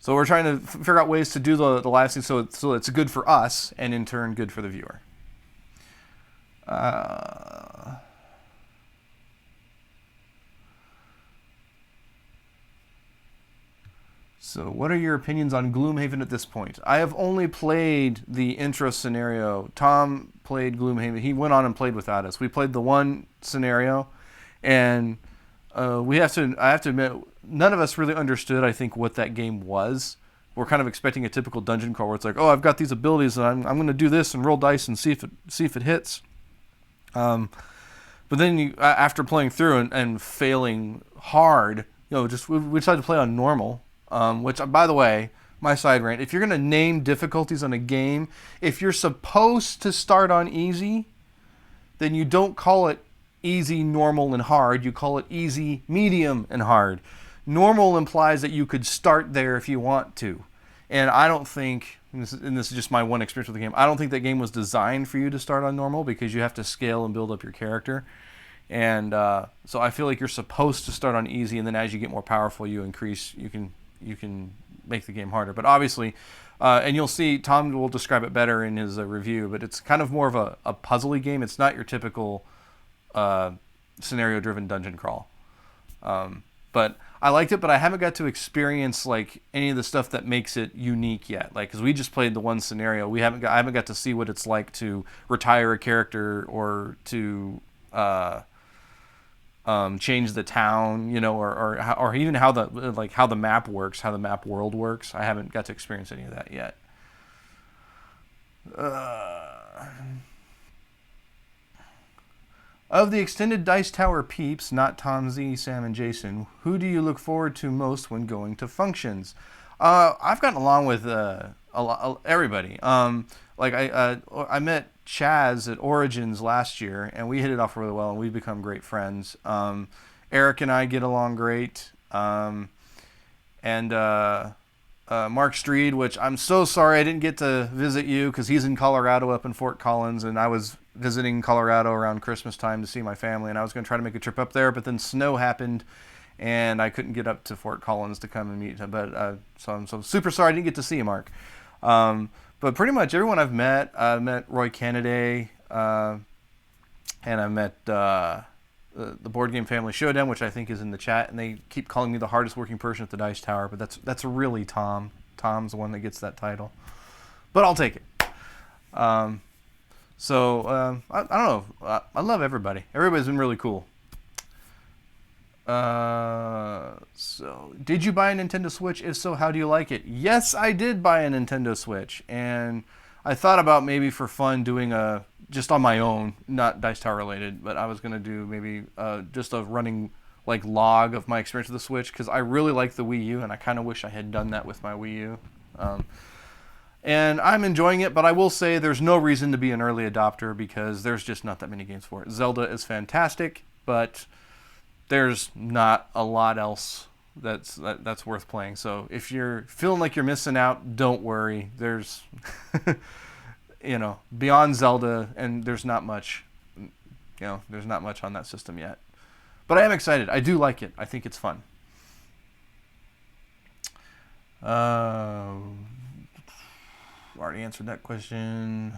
we're trying to figure out ways to do the live stream so it's good for us, and in turn good for the viewer. So what are your opinions on Gloomhaven at this point? I have only played the intro scenario. Tom played Gloomhaven. He went on and played without us. We played the one scenario, and I have to admit, none of us really understood, I think, what that game was. We're kind of expecting a typical dungeon crawl where it's like, oh, I've got these abilities, and I'm going to do this and roll dice and see if it hits. But then after playing through and failing hard, we decided to play on normal. Which, by the way, my side rant, if you're going to name difficulties on a game, if you're supposed to start on easy, then you don't call it easy, normal, and hard. You call it easy, medium, and hard. Normal implies that you could start there if you want to. And I don't think, and this is just my one experience with the game, I don't think that game was designed for you to start on normal, because you have to scale and build up your character. And so I feel like you're supposed to start on easy, and then as you get more powerful, you can make the game harder. But obviously, and you'll see, Tom will describe it better in his review, but it's kind of more of a puzzly game. It's not your typical scenario-driven dungeon crawl. But I liked it, but I haven't got to experience like any of the stuff that makes it unique yet. Like, because we just played the one scenario, I haven't got to see what it's like to retire a character or to change the town, or even how the map works, how the map world works. I haven't got to experience any of that yet. Of the extended Dice Tower peeps, not Tom Z, Sam, and Jason, who do you look forward to most when going to functions? I've gotten along with everybody. I met Chaz at Origins last year, and we hit it off really well, and we've become great friends. Eric and I get along great. And Mark Streed, which I'm so sorry I didn't get to visit you, because he's in Colorado up in Fort Collins, and I was visiting Colorado around Christmas time to see my family, and I was going to try to make a trip up there, but then snow happened, and I couldn't get up to Fort Collins to come and meet him. But so I'm super sorry I didn't get to see you, Mark. But pretty much everyone I've met Roy Kennedy, and I met the Board Game Family Showdown, which I think is in the chat, and they keep calling me the hardest working person at the Dice Tower, but that's really Tom. Tom's the one that gets that title, but I'll take it. I don't know. I love everybody. Everybody's been really cool. So did you buy a Nintendo Switch? If so, how do you like it? Yes, I did buy a Nintendo Switch, and I thought about maybe for fun doing just on my own, not Dice Tower related, but I was going to do maybe just a running like log of my experience with the Switch, because I really like the Wii U, and I kind of wish I had done that with my Wii U. And I'm enjoying it, but I will say there's no reason to be an early adopter, because there's just not that many games for it. Zelda is fantastic, but there's not a lot else that's worth playing. So if you're feeling like you're missing out, don't worry. There's beyond Zelda, and there's not much on that system yet. But I am excited. I do like it. I think it's fun. Already answered that question.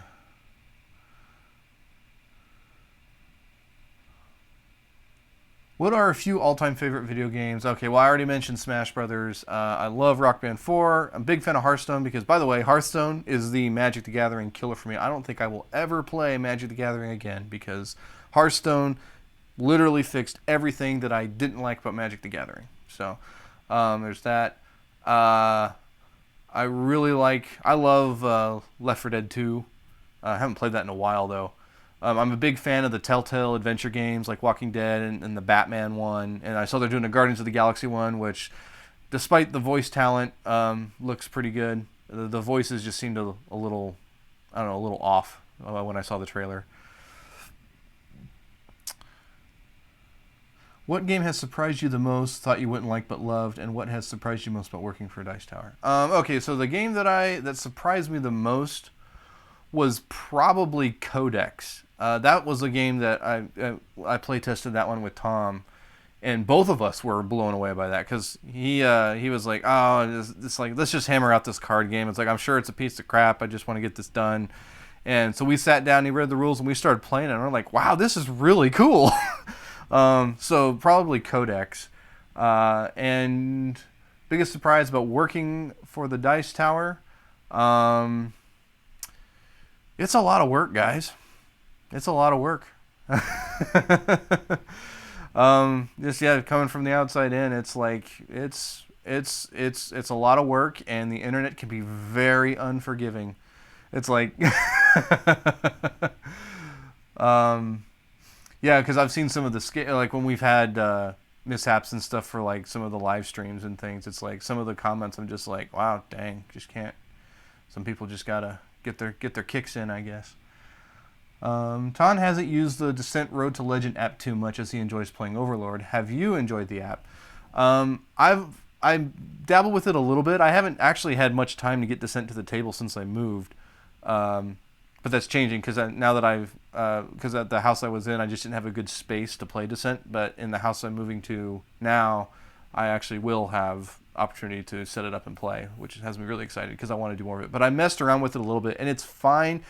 What are a few all-time favorite video games? Okay, well, I already mentioned Smash Brothers. I love Rock Band 4. I'm a big fan of Hearthstone, because, by the way, Hearthstone is the Magic the Gathering killer for me. I don't think I will ever play Magic the Gathering again, because Hearthstone literally fixed everything that I didn't like about Magic the Gathering. So there's that. I love Left 4 Dead 2. I haven't played that in a while, though. I'm a big fan of the Telltale adventure games like Walking Dead and the Batman one. And I saw they're doing a Guardians of the Galaxy one, which, despite the voice talent, looks pretty good. The voices just seemed a little off when I saw the trailer. What game has surprised you the most, thought you wouldn't like but loved, and what has surprised you most about working for Dice Tower? Okay, so the game that surprised me the most was probably Codex. That was a game that I play tested that one with Tom, and both of us were blown away by that because he was like, oh, it's like, let's just hammer out this card game. It's like, I'm sure it's a piece of crap. I just want to get this done. And so we sat down, he read the rules, and we started playing it. And we're like, wow, this is really cool. So probably Codex. And biggest surprise about working for the Dice Tower, it's a lot of work, guys. It's a lot of work. Just coming from the outside in, it's like it's a lot of work, and the internet can be very unforgiving. It's like, yeah, because I've seen some of the like when we've had mishaps and stuff for like some of the live streams and things. It's like some of the comments I'm just like, wow, dang, just can't. Some people just gotta get their kicks in, I guess. Ton hasn't used the Descent Road to Legend app too much as he enjoys playing Overlord. Have you enjoyed the app? I dabbled with it a little bit. I haven't actually had much time to get Descent to the table since I moved, but that's changing because now that because at the house I was in, I just didn't have a good space to play Descent. But in the house I'm moving to now, I actually will have opportunity to set it up and play, which has me really excited because I want to do more of it. But I messed around with it a little bit, and it's fine.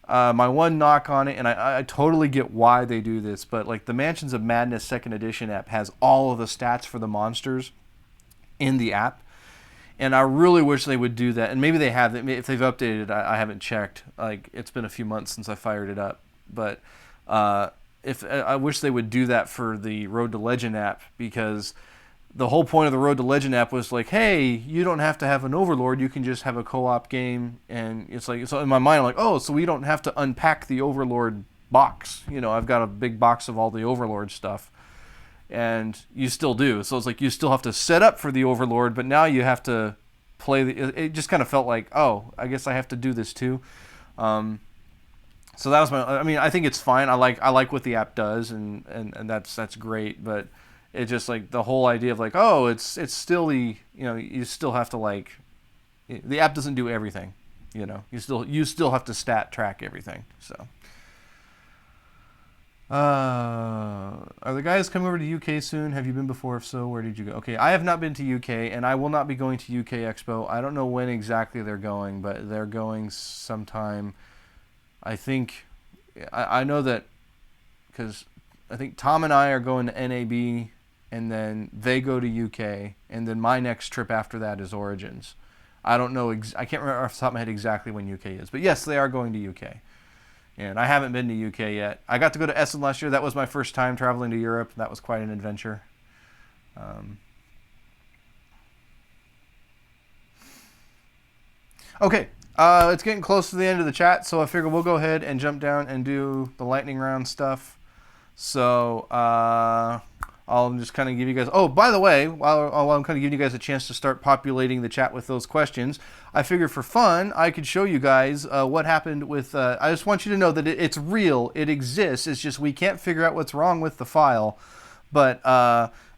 My one knock on it, and I totally get why they do this, but like the Mansions of Madness 2nd Edition app has all of the stats for the monsters in the app, and I really wish they would do that. And maybe they have. If they've updated it, I haven't checked. Like, it's been a few months since I fired it up, but if I wish they would do that for the Road to Legend app, because the whole point of the Road to Legend app was like, hey, you don't have to have an Overlord, you can just have a co-op game. And it's like, so in my mind, I'm like, oh, so we don't have to unpack the Overlord box. You know, I've got a big box of all the Overlord stuff, and you still do. So it's like you still have to set up for the Overlord, but now you have to play it just kind of felt like, oh, I guess I have to do this too. So that was I think it's fine. I like what the app does, and that's great, but it's just like the whole idea of like, oh, it's still you still have to, like, the app doesn't do everything, you still have to stat track everything. So are the guys coming over to UK soon? Have you been before? If so, where did you go? Okay, I have not been to UK, and I will not be going to UK Expo. I don't know when exactly they're going, but they're going sometime. I think I know that because I think Tom and I are going to NAB, and then they go to UK, and then my next trip after that is Origins. I don't know. I can't remember off the top of my head exactly when UK is, but yes, they are going to UK. And I haven't been to UK yet. I got to go to Essen last year. That was my first time traveling to Europe. That was quite an adventure. Okay, it's getting close to the end of the chat, so I figure we'll go ahead and jump down and do the lightning round stuff. So I'll just kind of give you guys... Oh, by the way, while I'm kind of giving you guys a chance to start populating the chat with those questions, I figured for fun, I could show you guys what happened with... I just want you to know that it's real. It exists. It's just we can't figure out what's wrong with the file. But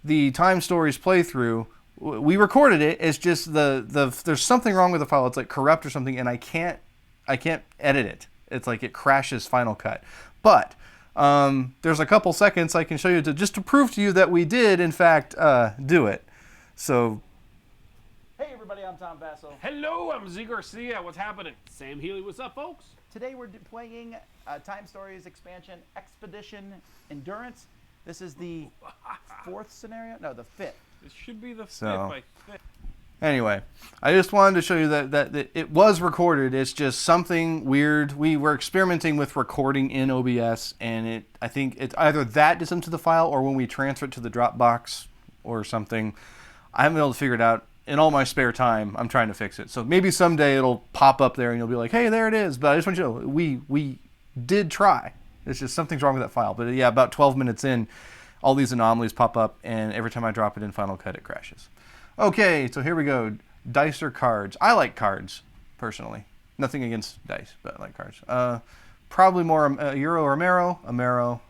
the Time Stories playthrough, we recorded it. It's just there's something wrong with the file. It's like corrupt or something, and I can't edit it. It's like it crashes Final Cut. But... there's a couple seconds I can show you just to prove to you that we did, in fact, do it. So, hey everybody, I'm Tom Vasso. Hello, I'm Z Garcia. What's happening? Sam Healy, what's up, folks? Today we're playing Time Stories expansion Expedition Endurance. This is the fourth scenario? No, the fifth. This should be the fifth, So- I think. anyway, I just wanted to show you that it was recorded. It's just something weird. We were experimenting with recording in OBS, and I think it's either that did something to the file, or when we transfer it to the Dropbox or something. I haven't been able to figure it out. In all my spare time, I'm trying to fix it. So maybe someday it'll pop up there, and you'll be like, hey, there it is. But I just want you to know, we did try. It's just something's wrong with that file. But yeah, about 12 minutes in, all these anomalies pop up, and every time I drop it in Final Cut, it crashes. Okay, so here we go. Dice or cards? I like cards, personally. Nothing against dice, but I like cards. Probably more Euro or Amero. Amero.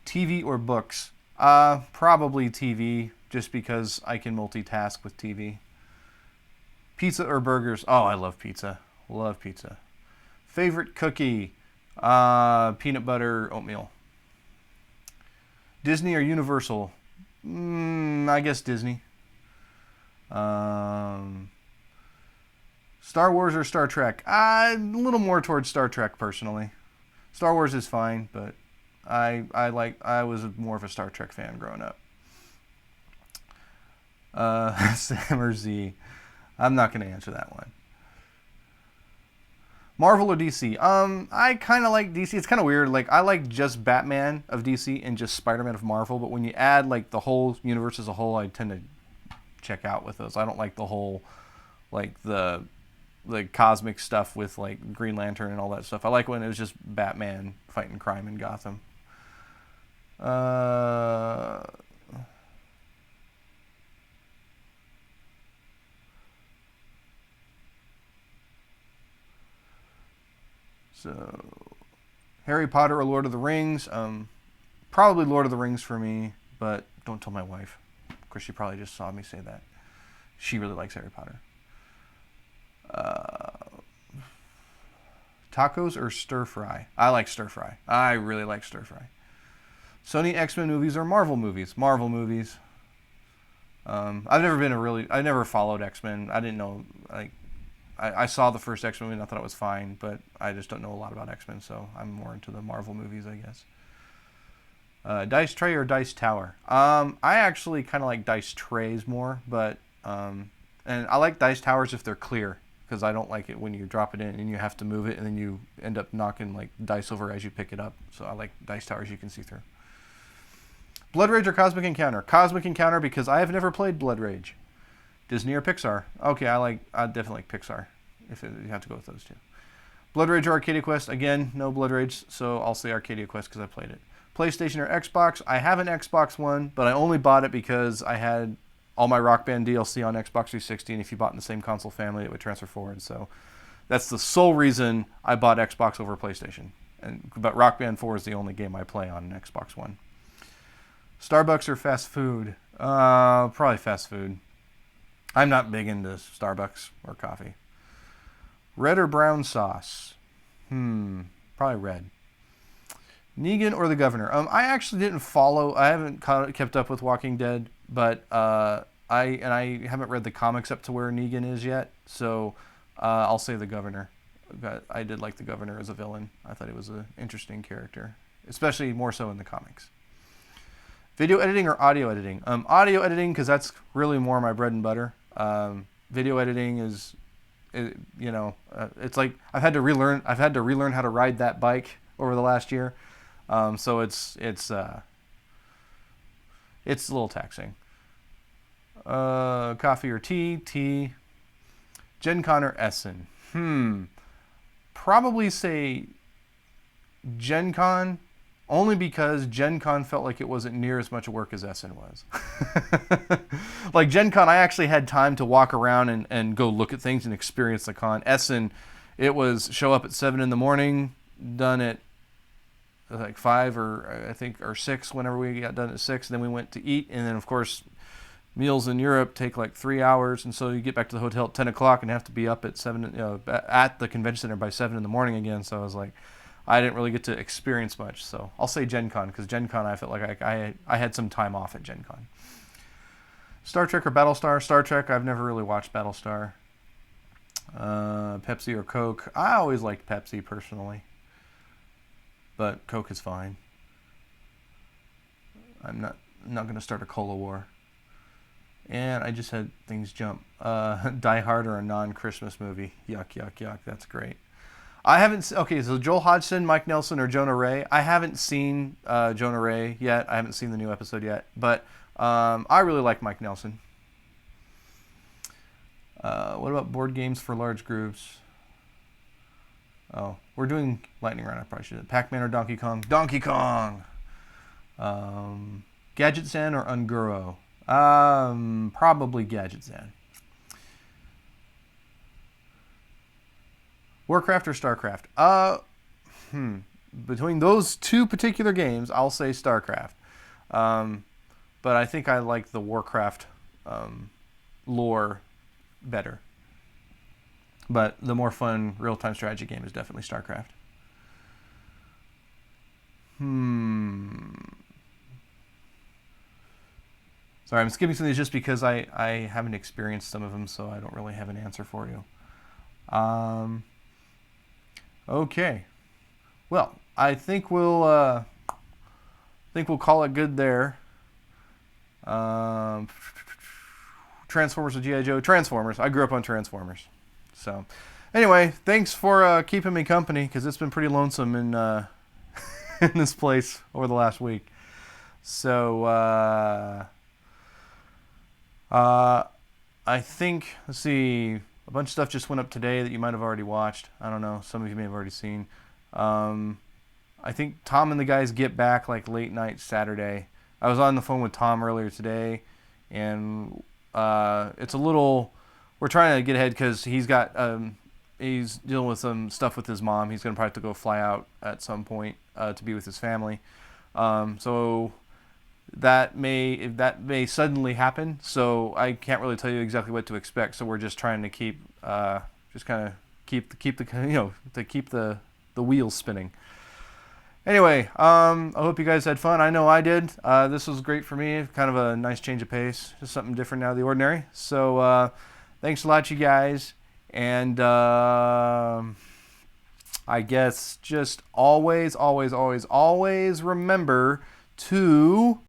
TV or books? Probably TV, just because I can multitask with TV. Pizza or burgers? Oh, I love pizza. Love pizza. Favorite cookie? Peanut butter oatmeal. Disney or Universal? I guess Disney. Star Wars or Star Trek? A little more towards Star Trek personally. Star Wars is fine, but I was more of a Star Trek fan growing up. Sam or Z? I'm not going to answer that one. Marvel or DC? I kind of like DC. It's kind of weird. Like, I like just Batman of DC and just Spider-Man of Marvel, but when you add like the whole universe as a whole, I tend to check out with those. I don't like the whole, like the cosmic stuff with like Green Lantern and all that stuff. I like when it was just Batman fighting crime in Gotham. So, Harry Potter or Lord of the Rings? Probably Lord of the Rings for me, but don't tell my wife. Of course, she probably just saw me say that. She really likes Harry Potter. Tacos or stir fry? I like stir fry. I really like stir fry. Sony X-Men movies or Marvel movies? Marvel movies. I never followed X-Men. I didn't know, like, I saw the first X-Men movie and I thought it was fine, but I just don't know a lot about X-Men, so I'm more into the Marvel movies, I guess. Dice tray or dice tower? I actually kind of like dice trays more, but and I like dice towers if they're clear, because I don't like it when you drop it in and you have to move it and then you end up knocking like dice over as you pick it up. So I like dice towers you can see through. Blood Rage or Cosmic Encounter? Cosmic Encounter because I have never played Blood Rage. Disney or Pixar? Okay, I definitely like Pixar. You have to go with those two. Blood Rage or Arcadia Quest? Again, no Blood Rage, so I'll say Arcadia Quest because I played it. PlayStation or Xbox? I have an Xbox One, but I only bought it because I had all my Rock Band DLC on Xbox 360, and if you bought in the same console family, it would transfer forward. So that's the sole reason I bought Xbox over PlayStation. But Rock Band 4 is the only game I play on an Xbox One. Starbucks or fast food? Probably fast food. I'm not big into Starbucks or coffee. Red or brown sauce? Probably red. Negan or the Governor? I actually didn't follow. I haven't kept up with Walking Dead, but I haven't read the comics up to where Negan is yet. So I'll say the Governor. I did like the Governor as a villain. I thought he was an interesting character, especially more so in the comics. Video editing or audio editing? Audio editing because that's really more my bread and butter. Video editing is, it's like I've had to relearn how to ride that bike over the last year. So it's a little taxing. Coffee or tea? Tea. Gen Con or Essen? Probably say Gen Con, only because Gen Con felt like it wasn't near as much work as Essen was. Like Gen Con, I actually had time to walk around and go look at things and experience the con. Essen, it was show up at 7 a.m, done at like 5 or 6 whenever we got done at 6. Then we went to eat, and then of course meals in Europe take like 3 hours, and so you get back to the hotel at 10 o'clock and have to be up at 7, at the convention center by 7 a.m. again. So I was like, I didn't really get to experience much. So I'll say Gen Con because Gen Con I felt like I had some time off at Gen Con. Star Trek or Battlestar? Star Trek. I've never really watched Battlestar. Pepsi or Coke? I always liked Pepsi personally, but Coke is fine. I'm not going to start a cola war. And I just had things jump. Die Hard or a non-Christmas movie? Yuck, yuck, yuck. That's great. I haven't... Okay, so Joel Hodgson, Mike Nelson, or Jonah Ray. I haven't seen Jonah Ray yet. I haven't seen the new episode yet. But I really like Mike Nelson. What about board games for large groups? Oh, we're doing lightning round. I probably should. Pac-Man or Donkey Kong? Donkey Kong! Gadget Zen or Unguro? Probably Gadget Zen. Warcraft or StarCraft? Between those two particular games, I'll say StarCraft. But I think I like the Warcraft lore better. But the more fun real-time strategy game is definitely StarCraft. Sorry, I'm skipping some of these just because I haven't experienced some of them, so I don't really have an answer for you. Okay. Well, I think we'll call it good there. Transformers with G.I. Joe. Transformers. I grew up on Transformers. So, anyway, thanks for keeping me company, because it's been pretty lonesome in in this place over the last week. So, I think, let's see, a bunch of stuff just went up today that you might have already watched. I don't know. Some of you may have already seen. I think Tom and the guys get back like late night Saturday. I was on the phone with Tom earlier today, and it's a little, we're trying to get ahead because he's dealing with some stuff with his mom. He's going to probably have to go fly out at some point to be with his family. So that may suddenly happen. So I can't really tell you exactly what to expect. So we're just trying to keep the wheels spinning. Anyway, I hope you guys had fun. I know I did. This was great for me. Kind of a nice change of pace. Just something different out of the ordinary. So thanks a lot, you guys. And I guess just always remember to